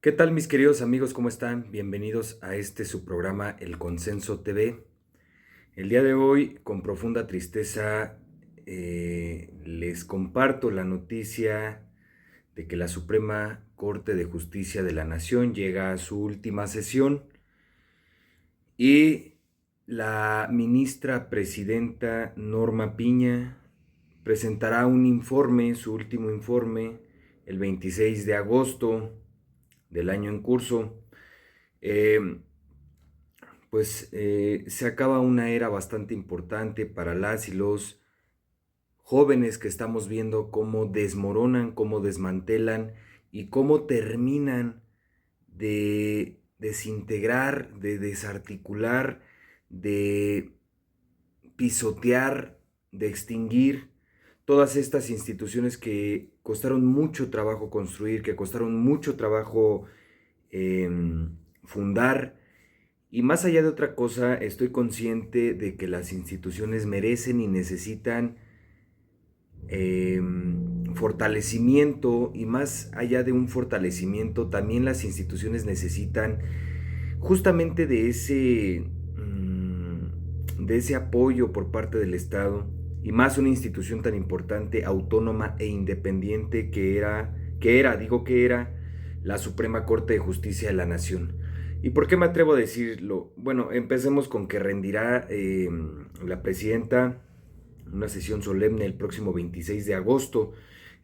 ¿Qué tal, mis queridos amigos? ¿Cómo están? Bienvenidos a su programa El Consenso TV. El día de hoy, con profunda tristeza, les comparto la noticia de que la Suprema Corte de Justicia de la Nación llega a su última sesión y la ministra presidenta Norma Piña presentará un informe, su último informe, el 26 de agosto del año en curso. Eh, se acaba una era bastante importante para las y los jóvenes que estamos viendo cómo desmoronan, cómo desmantelan y cómo terminan de desintegrar, de desarticular, de pisotear, de extinguir todas estas instituciones que costaron mucho trabajo construir, que costaron mucho trabajo eh, fundar. Y más allá de otra cosa, estoy consciente de que las instituciones merecen y necesitan eh, fortalecimiento, y más allá de un fortalecimiento, también las instituciones necesitan justamente de ese apoyo por parte del Estado, y más una institución tan importante, autónoma e independiente que era la Suprema Corte de Justicia de la Nación. ¿Y por qué me atrevo a decirlo? Bueno, empecemos con que rendirá la presidenta una sesión solemne el próximo 26 de agosto,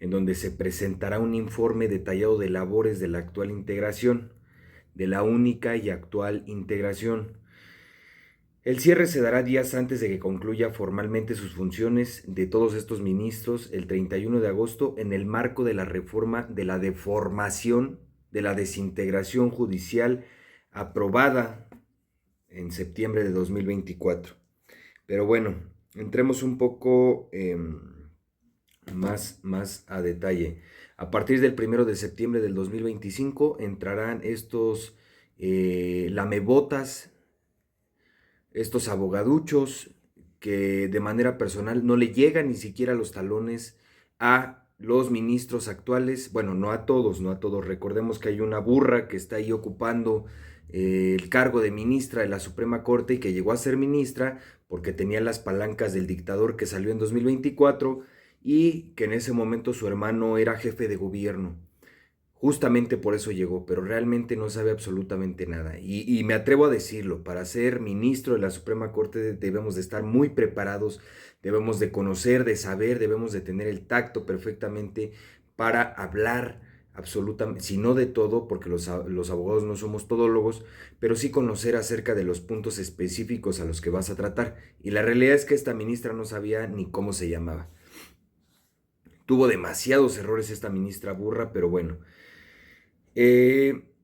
en donde se presentará un informe detallado de labores de la actual integración, de la única y actual integración. El cierre se dará días antes de que concluya formalmente sus funciones de todos estos ministros el 31 de agosto en el marco de la reforma de la deformación, de la desintegración judicial aprobada en septiembre de 2024. Pero bueno, entremos un poco más a detalle. A partir del 1 de septiembre del 2025 entrarán estos lamebotas, estos abogaduchos que de manera personal no le llegan ni siquiera los talones a los ministros actuales. Bueno, no a todos, no a todos. Recordemos que hay una burra que está ahí ocupando el cargo de ministra de la Suprema Corte y que llegó a ser ministra porque tenía las palancas del dictador que salió en 2024 y que en ese momento su hermano era jefe de gobierno. Justamente por eso llegó, pero realmente no sabe absolutamente nada. Y me atrevo a decirlo, para ser ministro de la Suprema Corte debemos de estar muy preparados, debemos de conocer, de saber, debemos de tener el tacto perfectamente para hablar absolutamente, si no de todo, porque los abogados no somos todólogos, pero sí conocer acerca de los puntos específicos a los que vas a tratar. Y la realidad es que esta ministra no sabía ni cómo se llamaba. Tuvo demasiados errores esta ministra burra, pero bueno.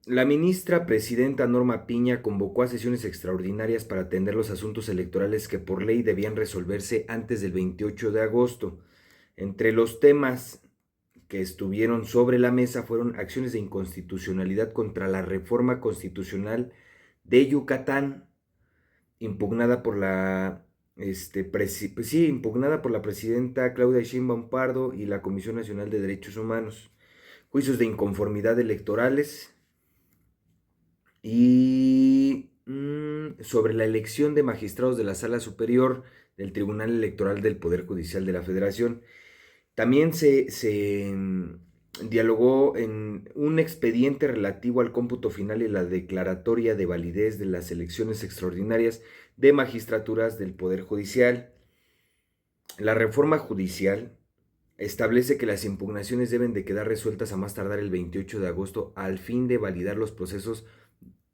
La ministra presidenta Norma Piña convocó a sesiones extraordinarias para atender los asuntos electorales que por ley debían resolverse antes del 28 de agosto. Entre los temas que estuvieron sobre la mesa fueron acciones de inconstitucionalidad contra la reforma constitucional de Yucatán, impugnada por impugnada por la presidenta Claudia Sheinbaum Pardo y la Comisión Nacional de Derechos Humanos, juicios de inconformidad electorales y sobre la elección de magistrados de la Sala Superior del Tribunal Electoral del Poder Judicial de la Federación. También se dialogó en un expediente relativo al cómputo final y la declaratoria de validez de las elecciones extraordinarias de magistraturas del Poder Judicial. La reforma judicial establece que las impugnaciones deben de quedar resueltas a más tardar el 28 de agosto al fin de validar los procesos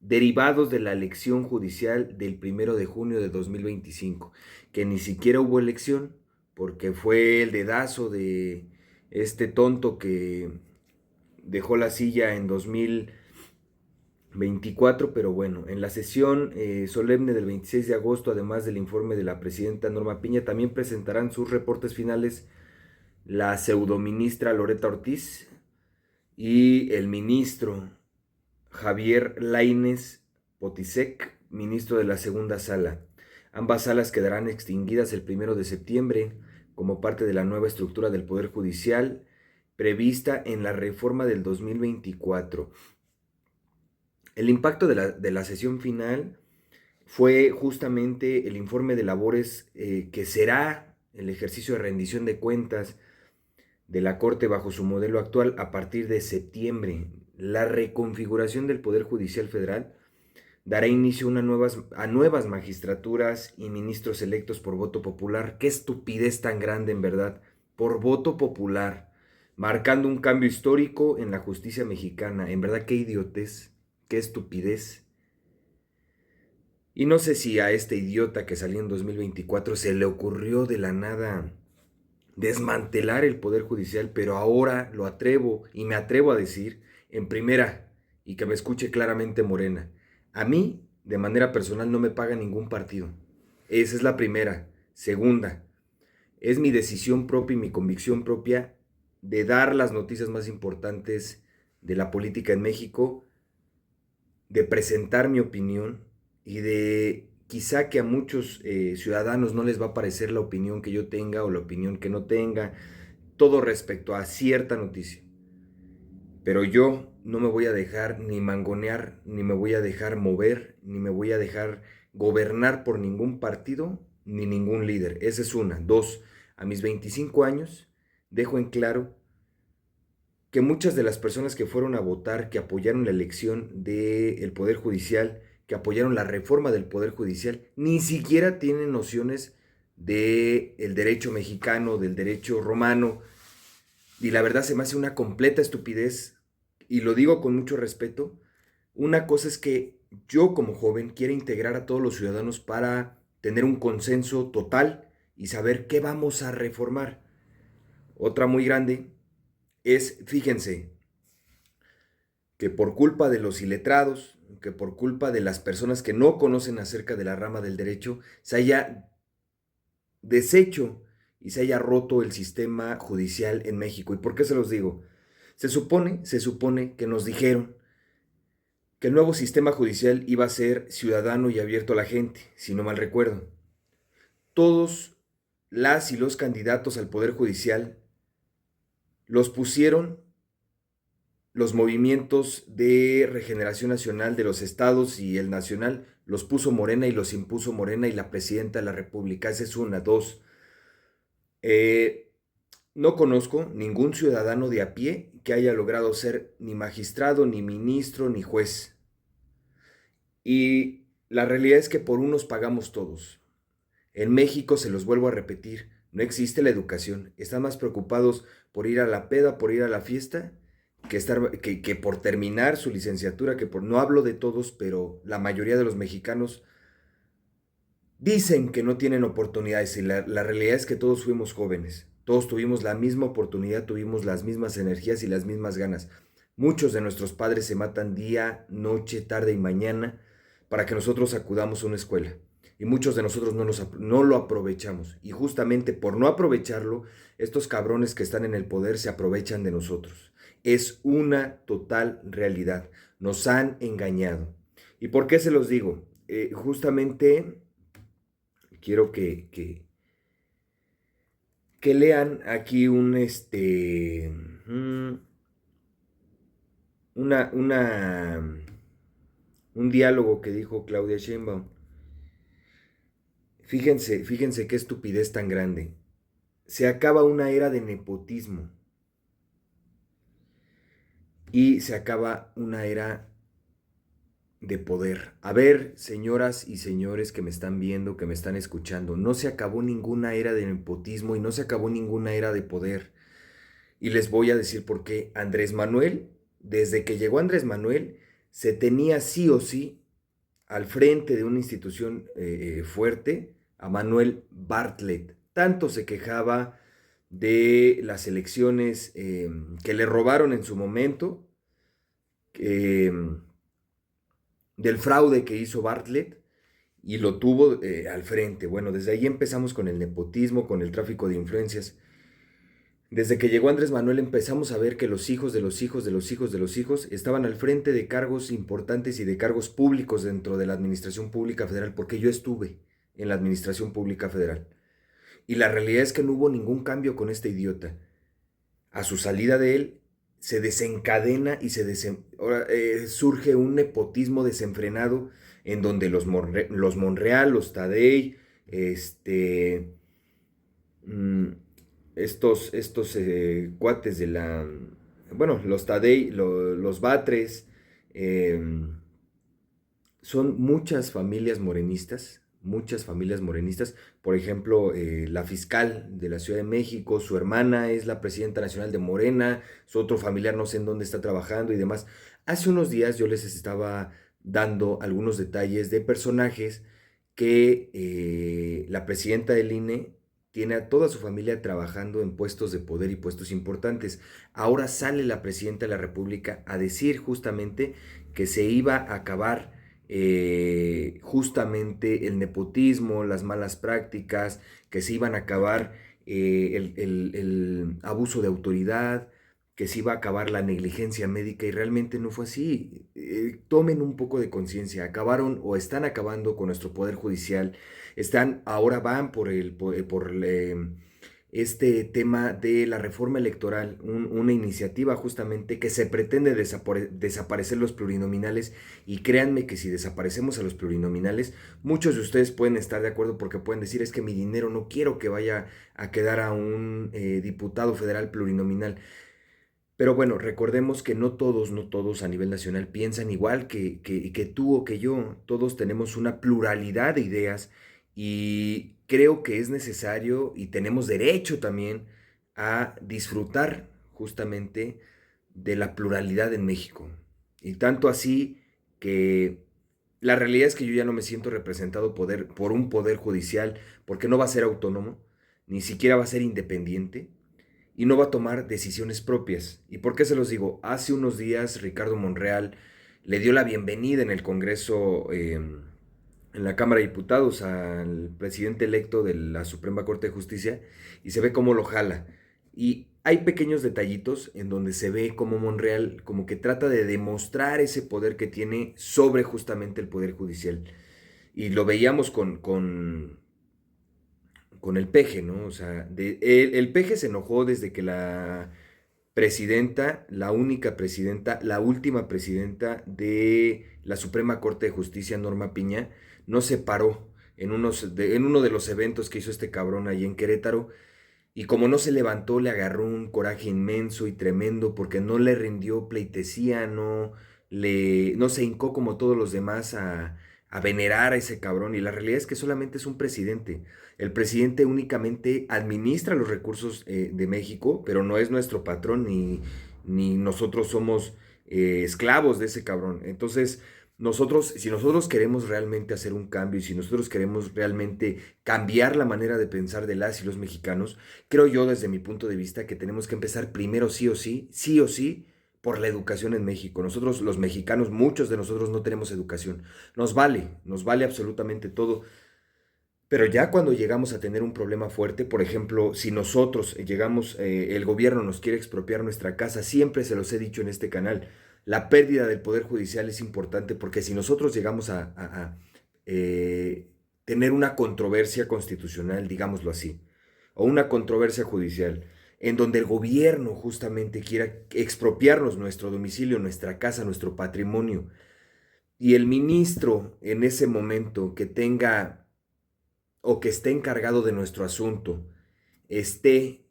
derivados de la elección judicial del 1 de junio de 2025, que ni siquiera hubo elección, porque fue el dedazo de este tonto que dejó la silla en 2024, pero bueno, en la sesión solemne del 26 de agosto, además del informe de la presidenta Norma Piña, también presentarán sus reportes finales la pseudoministra Loreta Ortiz y el ministro Javier Lainez Potisek, ministro de la segunda sala. Ambas salas quedarán extinguidas el 1 de septiembre como parte de la nueva estructura del Poder Judicial prevista en la reforma del 2024. El impacto de la sesión final fue justamente el informe de labores que será el ejercicio de rendición de cuentas de la Corte bajo su modelo actual a partir de septiembre. La reconfiguración del Poder Judicial Federal dará inicio a nuevas magistraturas y ministros electos por voto popular. Qué estupidez tan grande, en verdad, por voto popular, marcando un cambio histórico en la justicia mexicana. En verdad, qué idiotez, qué estupidez. Y no sé si a este idiota que salió en 2024 se le ocurrió de la nada desmantelar el Poder Judicial, pero ahora lo atrevo y me atrevo a decir en primera, y que me escuche claramente Morena, a mí de manera personal no me paga ningún partido. Esa es la primera. Segunda, es mi decisión propia y mi convicción propia de dar las noticias más importantes de la política en México, de presentar mi opinión y de quizá que a muchos ciudadanos no les va a parecer la opinión que yo tenga o la opinión que no tenga, todo respecto a cierta noticia. Pero yo no me voy a dejar ni mangonear, ni me voy a dejar mover, ni me voy a dejar gobernar por ningún partido, ni ningún líder. Esa es una. Dos, a mis 25 años dejo en claro que muchas de las personas que fueron a votar, que apoyaron la elección del Poder Judicial, que apoyaron la reforma del Poder Judicial, ni siquiera tienen nociones del derecho mexicano, del derecho romano, y la verdad se me hace una completa estupidez, y lo digo con mucho respeto. Una cosa es que yo como joven quiero integrar a todos los ciudadanos para tener un consenso total y saber qué vamos a reformar. Otra muy grande es, fíjense, que por culpa de los iletrados, que por culpa de las personas que no conocen acerca de la rama del derecho, se haya deshecho y se haya roto el sistema judicial en México. ¿Y por qué se los digo? Se supone que nos dijeron que el nuevo sistema judicial iba a ser ciudadano y abierto a la gente, si no mal recuerdo. Todos las y los candidatos al Poder Judicial los pusieron los movimientos de regeneración nacional de los estados y el nacional, los puso Morena y los impuso Morena y la presidenta de la República. Esa es una. Dos, eh, no conozco ningún ciudadano de a pie que haya logrado ser ni magistrado, ni ministro, ni juez. Y la realidad es que por unos pagamos todos. En México, se los vuelvo a repetir, no existe la educación. Están más preocupados por ir a la peda, por ir a la fiesta, que por terminar su licenciatura, que por, no hablo de todos, pero la mayoría de los mexicanos dicen que no tienen oportunidades y la realidad es que todos fuimos jóvenes, todos tuvimos la misma oportunidad, tuvimos las mismas energías y las mismas ganas. Muchos de nuestros padres se matan día, noche, tarde y mañana para que nosotros acudamos a una escuela. Y muchos de nosotros no lo aprovechamos. Y justamente por no aprovecharlo, estos cabrones que están en el poder se aprovechan de nosotros. Es una total realidad. Nos han engañado. ¿Y por qué se los digo? Justamente quiero que lean aquí un diálogo que dijo Claudia Sheinbaum. Fíjense qué estupidez tan grande. Se acaba una era de nepotismo y se acaba una era de poder. A ver, señoras y señores que me están viendo, que me están escuchando, no se acabó ninguna era de nepotismo y no se acabó ninguna era de poder. Y les voy a decir por qué. Andrés Manuel, desde que llegó Andrés Manuel, se tenía sí o sí al frente de una institución fuerte a Manuel Bartlett. Tanto se quejaba de las elecciones que le robaron en su momento, eh, del fraude que hizo Bartlett y lo tuvo al frente. Bueno, desde ahí empezamos con el nepotismo, con el tráfico de influencias. Desde que llegó Andrés Manuel empezamos a ver que los hijos de los hijos de los hijos de los hijos estaban al frente de cargos importantes y de cargos públicos dentro de la Administración Pública Federal, porque yo estuve en la Administración Pública Federal. Y la realidad es que no hubo ningún cambio con este idiota. A su salida de él, se desencadena y ahora, surge un nepotismo desenfrenado en donde los Monreal, los Tadei, este, mm, estos cuates de la, bueno, los Tadei, los Batres, em, son muchas familias morenistas. Por ejemplo, la fiscal de la Ciudad de México, su hermana es la presidenta nacional de Morena, su otro familiar no sé en dónde está trabajando y demás. Hace unos días yo les estaba dando algunos detalles de personajes que la presidenta del INE tiene a toda su familia trabajando en puestos de poder y puestos importantes. Ahora sale la presidenta de la República a decir justamente que se iba a acabar justamente el nepotismo, las malas prácticas, que se iban a acabar el abuso de autoridad, que se iba a acabar la negligencia médica y realmente no fue así. Tomen un poco de conciencia, acabaron o están acabando con nuestro poder judicial, ahora van este tema de la reforma electoral, una iniciativa justamente que se pretende desaparecer los plurinominales y créanme que si desaparecemos a los plurinominales, muchos de ustedes pueden estar de acuerdo porque pueden decir es que mi dinero no quiero que vaya a quedar a un diputado federal plurinominal. Pero bueno, recordemos que no todos a nivel nacional piensan igual que tú o que yo. Todos tenemos una pluralidad de ideas y creo que es necesario y tenemos derecho también a disfrutar justamente de la pluralidad en México. Y tanto así que la realidad es que yo ya no me siento representado por un poder judicial porque no va a ser autónomo, ni siquiera va a ser independiente y no va a tomar decisiones propias. ¿Y por qué se los digo? Hace unos días Ricardo Monreal le dio la bienvenida en el Congreso, en la Cámara de Diputados, al presidente electo de la Suprema Corte de Justicia y se ve cómo lo jala. Y hay pequeños detallitos en donde se ve cómo Monreal como que trata de demostrar ese poder que tiene sobre justamente el Poder Judicial. Y lo veíamos con el Peje, ¿no? O sea, el Peje se enojó desde que la presidenta, la única presidenta, la última presidenta de la Suprema Corte de Justicia, Norma Piña, no se paró en uno de los eventos que hizo este cabrón ahí en Querétaro. Y como no se levantó, le agarró un coraje inmenso y tremendo porque no le rindió pleitesía, no se hincó como todos los demás a venerar a ese cabrón. Y la realidad es que solamente es un presidente. El presidente únicamente administra los recursos de México, pero no es nuestro patrón ni nosotros somos esclavos de ese cabrón. Entonces, si nosotros queremos realmente hacer un cambio y si nosotros queremos realmente cambiar la manera de pensar de las y los mexicanos, creo yo desde mi punto de vista que tenemos que empezar primero sí o sí, por la educación en México. Nosotros los mexicanos, muchos de nosotros no tenemos educación. Nos vale absolutamente todo. Pero ya cuando llegamos a tener un problema fuerte, por ejemplo, si nosotros llegamos, el gobierno nos quiere expropiar nuestra casa, siempre se los he dicho en este canal, la pérdida del poder judicial es importante porque si nosotros llegamos a tener una controversia constitucional, digámoslo así, o una controversia judicial, en donde el gobierno justamente quiera expropiarnos nuestro domicilio, nuestra casa, nuestro patrimonio, y el ministro en ese momento que tenga o que esté encargado de nuestro asunto esté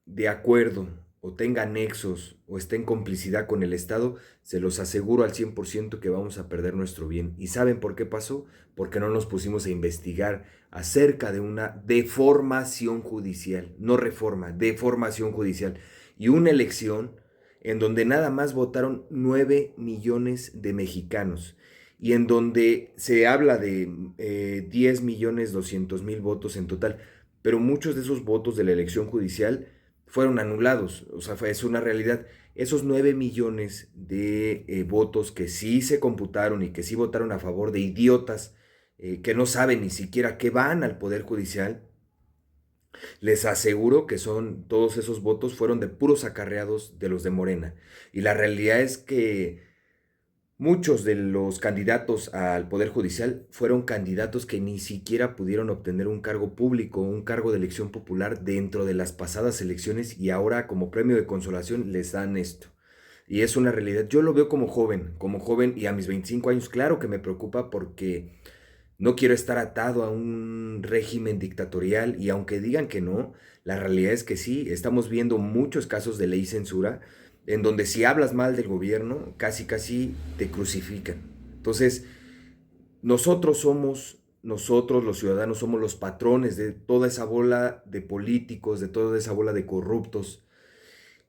de acuerdo o tenga nexos o esté en complicidad con el Estado, se los aseguro al 100% que vamos a perder nuestro bien. ¿Y saben por qué pasó? Porque no nos pusimos a investigar acerca de una deformación judicial, no reforma, deformación judicial. Y una elección en donde nada más votaron 9 millones de mexicanos y en donde se habla de 10 millones 200 mil votos en total, pero muchos de esos votos de la elección judicial fueron anulados, o sea, es una realidad. Esos 9 millones de votos que sí se computaron y que sí votaron a favor de idiotas que no saben ni siquiera que van al Poder Judicial, les aseguro que todos esos votos fueron de puros acarreados de los de Morena. Y la realidad es que muchos de los candidatos al Poder Judicial fueron candidatos que ni siquiera pudieron obtener un cargo público, un cargo de elección popular dentro de las pasadas elecciones y ahora como premio de consolación les dan esto. Y es una realidad. Yo lo veo como joven y a mis 25 años, claro que me preocupa porque no quiero estar atado a un régimen dictatorial y aunque digan que no, la realidad es que sí, estamos viendo muchos casos de ley y censura en donde si hablas mal del gobierno, casi casi te crucifican. Entonces, nosotros los ciudadanos somos los patrones de toda esa bola de políticos, de toda esa bola de corruptos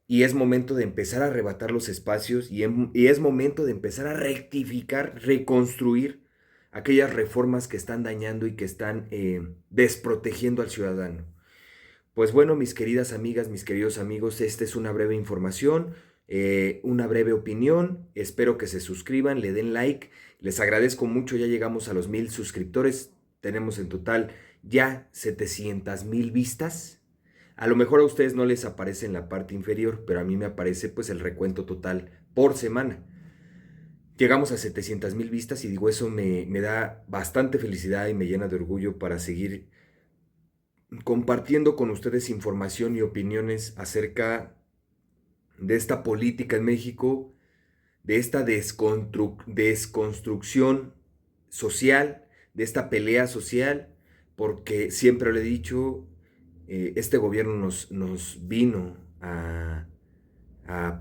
y es momento de empezar a arrebatar los espacios y es momento de empezar a rectificar, reconstruir aquellas reformas que están dañando y que están desprotegiendo al ciudadano. Pues bueno, mis queridas amigas, mis queridos amigos, esta es una breve información, una breve opinión. Espero que se suscriban, le den like. Les agradezco mucho, ya llegamos a los 1000 suscriptores. Tenemos en total ya 700,000 vistas. A lo mejor a ustedes no les aparece en la parte inferior, pero a mí me aparece pues el recuento total por semana. Llegamos a 700,000 vistas y digo, eso me da bastante felicidad y me llena de orgullo para seguir compartiendo con ustedes información y opiniones acerca de esta política en México, de esta desconstrucción social, de esta pelea social, porque siempre lo he dicho, este gobierno nos vino a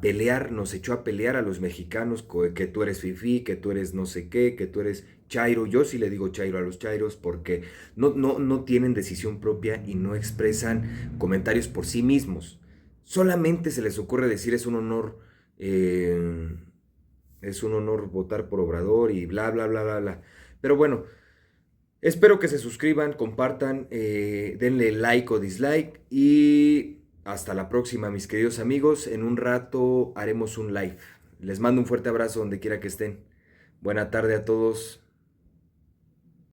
pelear, nos echó a pelear a los mexicanos, que tú eres fifí, que tú eres no sé qué, que tú eres chairo. Yo sí le digo chairo a los chairos porque no tienen decisión propia y no expresan comentarios por sí mismos. Solamente se les ocurre decir eh, es un honor votar por Obrador y bla, bla, bla, bla, bla. Pero bueno, espero que se suscriban, compartan, denle like o dislike y hasta la próxima, mis queridos amigos. En un rato haremos un live. Les mando un fuerte abrazo donde quiera que estén. Buena tarde a todos.